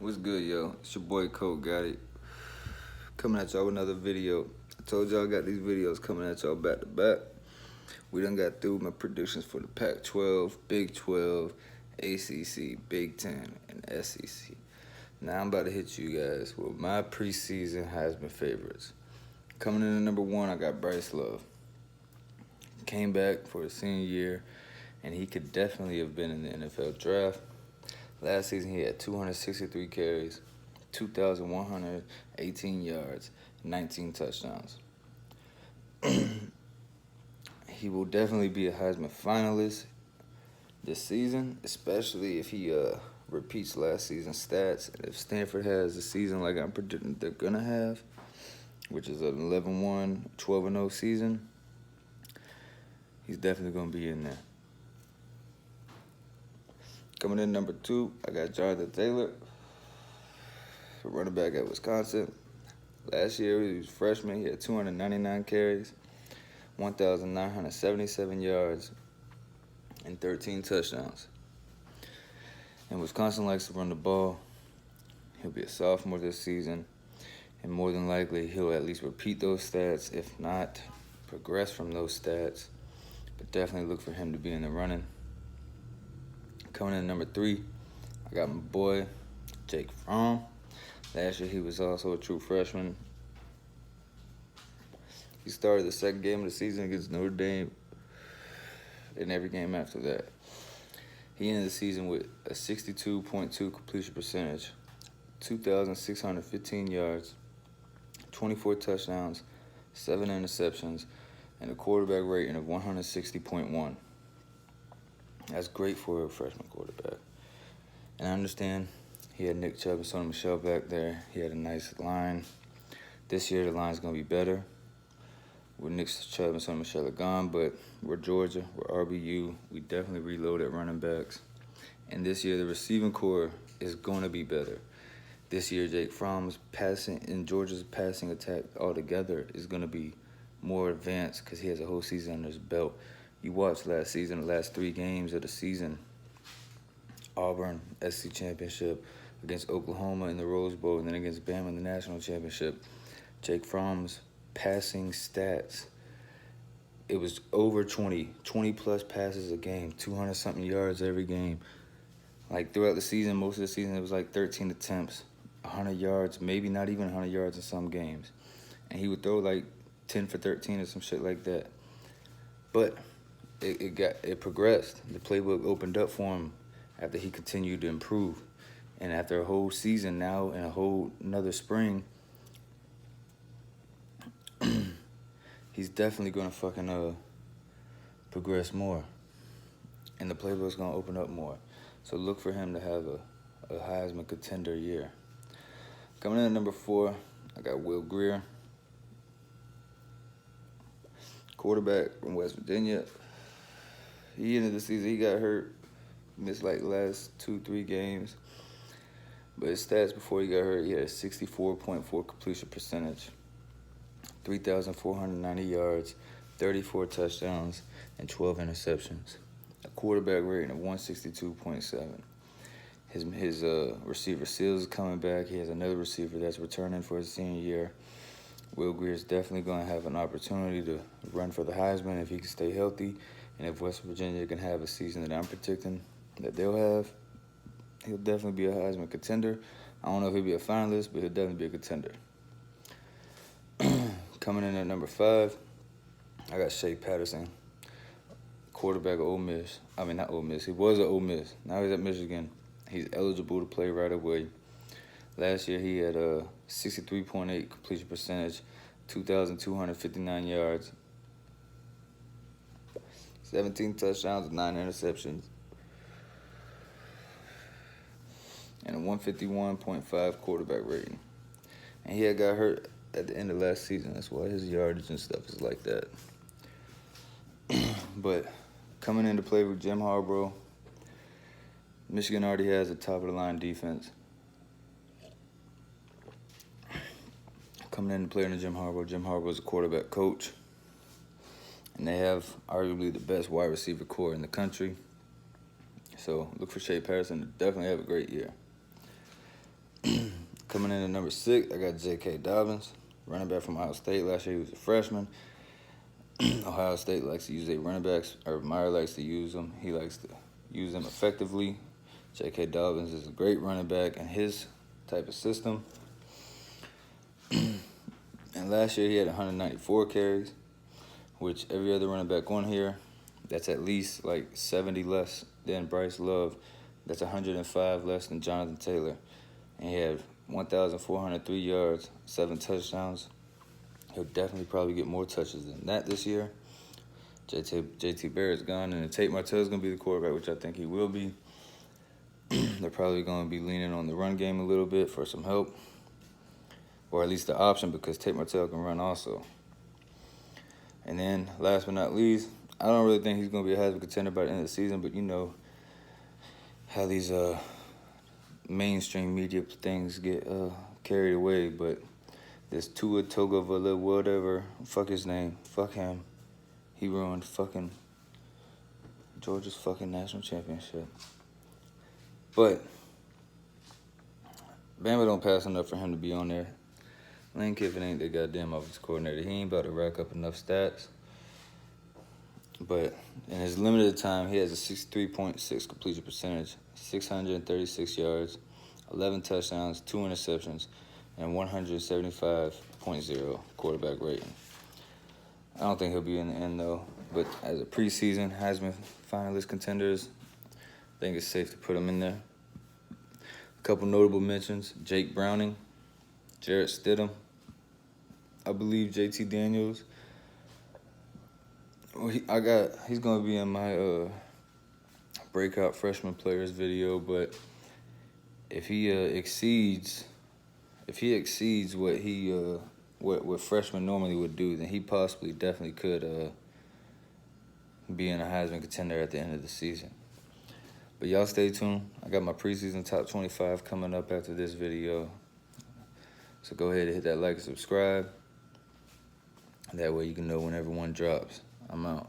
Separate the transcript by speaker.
Speaker 1: What's good, yo? It's your boy Cole Got It. Coming at y'all with another video. I told y'all I got these videos coming at y'all back to back. We done got through my predictions for the Pac-12, Big 12, ACC, Big 10, and SEC. Now I'm about to hit you guys with my preseason Heisman favorites. Coming in at number 1, I got Bryce Love. Came back for his senior year, and he could definitely have been in the NFL draft. Last season, he had 263 carries, 2,118 yards, 19 touchdowns. He will definitely be a Heisman finalist this season, especially if he repeats last season's stats. And if Stanford has a season like I'm predicting they're going to have, which is an 11-1, 12-0 season, he's definitely going to be in there. Coming in number 2, I got Jonathan Taylor, running back at Wisconsin. Last year, he was a freshman. He had 299 carries, 1,977 yards, and 13 touchdowns. And Wisconsin likes to run the ball. He'll be a sophomore this season, and more than likely, he'll at least repeat those stats, if not progress from those stats. But definitely look for him to be in the running. Coming in number 3, I got my boy, Jake Fromm. Last year, he was also a true freshman. He started the second game of the season against Notre Dame, and every game after that. He ended the season with a 62.2 completion percentage, 2,615 yards, 24 touchdowns, 7 interceptions, and a quarterback rating of 160.1. That's great for a freshman quarterback. And I understand he had Nick Chubb and Sonny Michel back there. He had a nice line. This year, the line's going to be better. With Nick Chubb and Sonny Michel are gone, but we're Georgia, we're RBU. We definitely reload at running backs. And this year, the receiving core is going to be better. This year, Jake Fromm's passing and Georgia's passing attack altogether is going to be more advanced because he has a whole season under his belt. You watched last season, the last 3 games of the season. Auburn, SEC Championship, against Oklahoma in the Rose Bowl, and then against Bama in the National Championship. Jake Fromm's passing stats, it was over 20-plus passes a game, 200-something yards every game. Like throughout the season, most of the season, it was like 13 attempts, 100 yards, maybe not even 100 yards in some games. And he would throw like 10 for 13 or some shit like that. But it progressed. The playbook opened up for him after he continued to improve. And after a whole season now and a whole another spring, he's definitely going to fucking progress more. And the playbook's going to open up more. So look for him to have a Heisman contender year. Coming in at number 4, I got Will Grier, quarterback from West Virginia. He ended the season, he got hurt, missed like the last 2-3 games. But his stats before he got hurt, he had a 64.4 completion percentage, 3,490 yards, 34 touchdowns, and 12 interceptions. A quarterback rating of 162.7. His receiver Seals is coming back. He has another receiver that's returning for his senior year. Will Grier is definitely going to have an opportunity to run for the Heisman if he can stay healthy. And if West Virginia can have a season that I'm predicting that they'll have, he'll definitely be a Heisman contender. I don't know if he'll be a finalist, but he'll definitely be a contender. Coming in at number 5, I got Shea Patterson, quarterback of Ole Miss. I mean, not Ole Miss. He was at Ole Miss. Now he's at Michigan. He's eligible to play right away. Last year, he had a 63.8 completion percentage, 2,259 yards, 17 touchdowns and 9 interceptions, and a 151.5 quarterback rating. And he had got hurt at the end of last season. That's why his yardage and stuff is like that. But coming into play with Jim Harbaugh, Michigan already has a top-of-the-line defense. Coming in to play under Jim Harbaugh is a quarterback coach. And they have arguably the best wide receiver core in the country. So look for Shea Patterson to definitely have a great year. Coming in at number 6, I got J.K. Dobbins, running back from Ohio State. Last year he was a freshman. Ohio State likes to use their running backs, or Meyer likes to use them. He likes to use them effectively. J.K. Dobbins is a great running back in his type of system. And last year he had 194 carries, which every other running back on here, that's at least like 70 less than Bryce Love. That's 105 less than Jonathan Taylor. And he had 1,403 yards, 7 touchdowns. He'll definitely probably get more touches than that this year. JT Barrett's gone, and Tate Martell's going to be the quarterback, which I think he will be. They're probably going to be leaning on the run game a little bit for some help, or at least the option, because Tate Martell can run also. And then, last but not least, I don't really think he's going to be a Heisman contender by the end of the season, but you know how these mainstream media things get carried away. But this Tua Tagovailoa, whatever, fuck his name, fuck him. He ruined fucking Georgia's fucking national championship. But Bama don't pass enough for him to be on there. Lane Kiffin ain't the goddamn offensive coordinator. He ain't about to rack up enough stats. But in his limited time, he has a 63.6 completion percentage, 636 yards, 11 touchdowns, 2 interceptions, and 175.0 quarterback rating. I don't think he'll be in the end, though. But as a preseason Heisman finalist contenders, I think it's safe to put him in there. A couple notable mentions: Jake Browning, Jarrett Stidham, I believe JT Daniels. Well, he's going to be in my breakout freshman players video, but if he exceeds what freshmen normally would do, then he possibly definitely could be in a Heisman contender at the end of the season. But y'all stay tuned. I got my preseason top 25 coming up after this video. So go ahead and hit that like and subscribe. That way you can know whenever one drops. I'm out.